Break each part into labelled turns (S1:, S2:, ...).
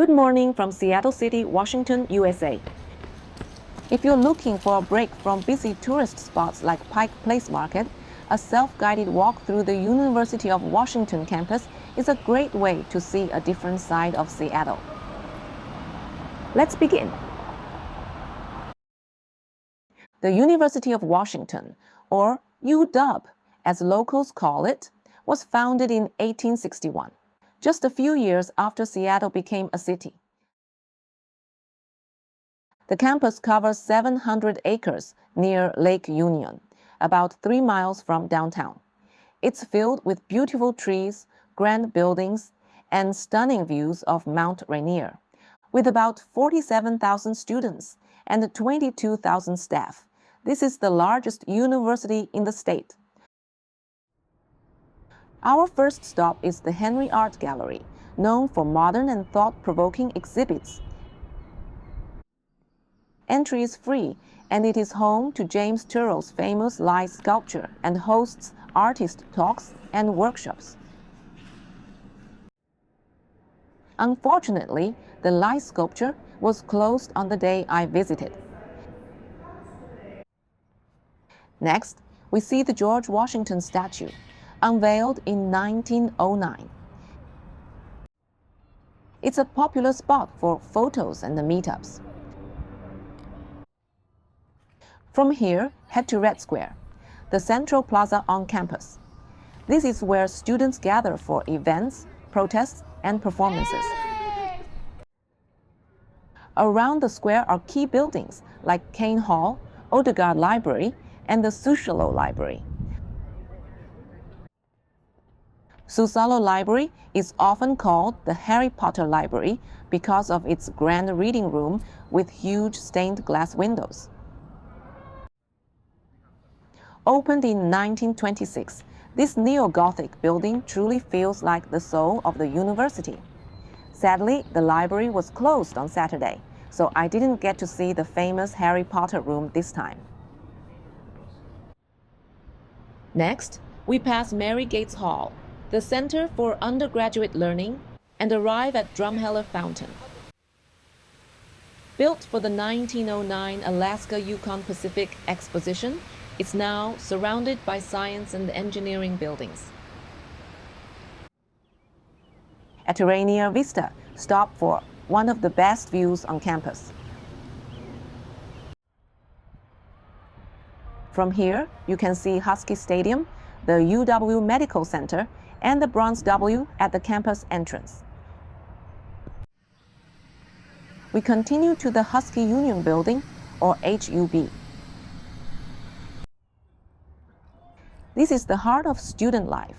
S1: Good morning from Seattle City, Washington, USA. If you're looking for a break from busy tourist spots like Pike Place Market, a self-guided walk through the University of Washington campus is a great way to see a different side of Seattle. Let's begin. The University of Washington, or UW as locals call it, was founded in 1861. Just a few years after Seattle became a city. The campus covers 700 acres near Lake Union, about 3 miles from downtown. It's filled with beautiful trees, grand buildings, and stunning views of Mount Rainier. With about 47,000 students and 22,000 staff, this is the largest university in the state. Our first stop is the Henry Art Gallery, known for modern and thought-provoking exhibits. Entry is free, and it is home to James Turrell's famous lye sculpture and hosts artist talks and workshops. Unfortunately, the lye sculpture was closed on the day I visited. Next, we see the George Washington statue, unveiled in 1909. It's a popular spot for photos and meetups. From here, head to Red Square, the central plaza on campus. This is where students gather for events, protests, and performances. Around the square are key buildings like Kane Hall, Odegaard Library, and the Suzzallo Library. Suzzallo Library is often called the Harry Potter Library because of its grand reading room with huge stained glass windows. Opened in 1926, this neo-Gothic building truly feels like the soul of the university. Sadly, the library was closed on Saturday, so I didn't get to see the famous Harry Potter room this time. Next, we pass Mary Gates Hall, the Center for Undergraduate Learning, and arrive at Drumheller Fountain. Built for the 1909 Alaska-Yukon Pacific Exposition, it's now surrounded by science and engineering buildings. At Rainier Vista, stop for one of the best views on campus. From here, you can see Husky Stadium, the UW Medical Center, and the Bronze W at the campus entrance. We continue to the Husky Union Building, or HUB. This is the heart of student life.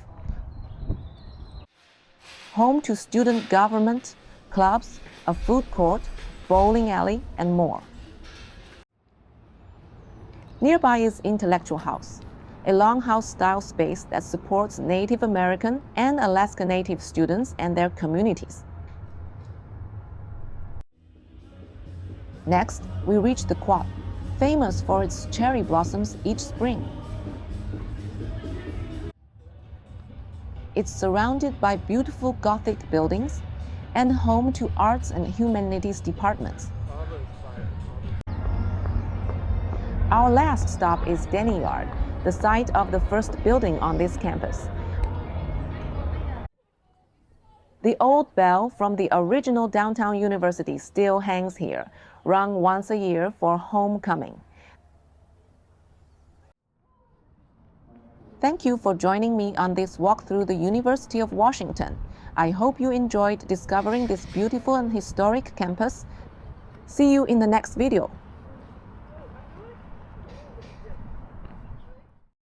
S1: Home to student government, clubs, a food court, bowling alley, and more. Nearby is Intellectual House, a longhouse-style space that supports Native American and Alaska Native students and their communities. Next, we reach the Quad, famous for its cherry blossoms each spring. It's surrounded by beautiful Gothic buildings and home to arts and humanities departments. Our last stop is Denny Yard, the site of the first building on this campus. The old bell from the original downtown university still hangs here, rung once a year for homecoming. Thank you for joining me on this walk through the University of Washington. I hope you enjoyed discovering this beautiful and historic campus. See you in the next video.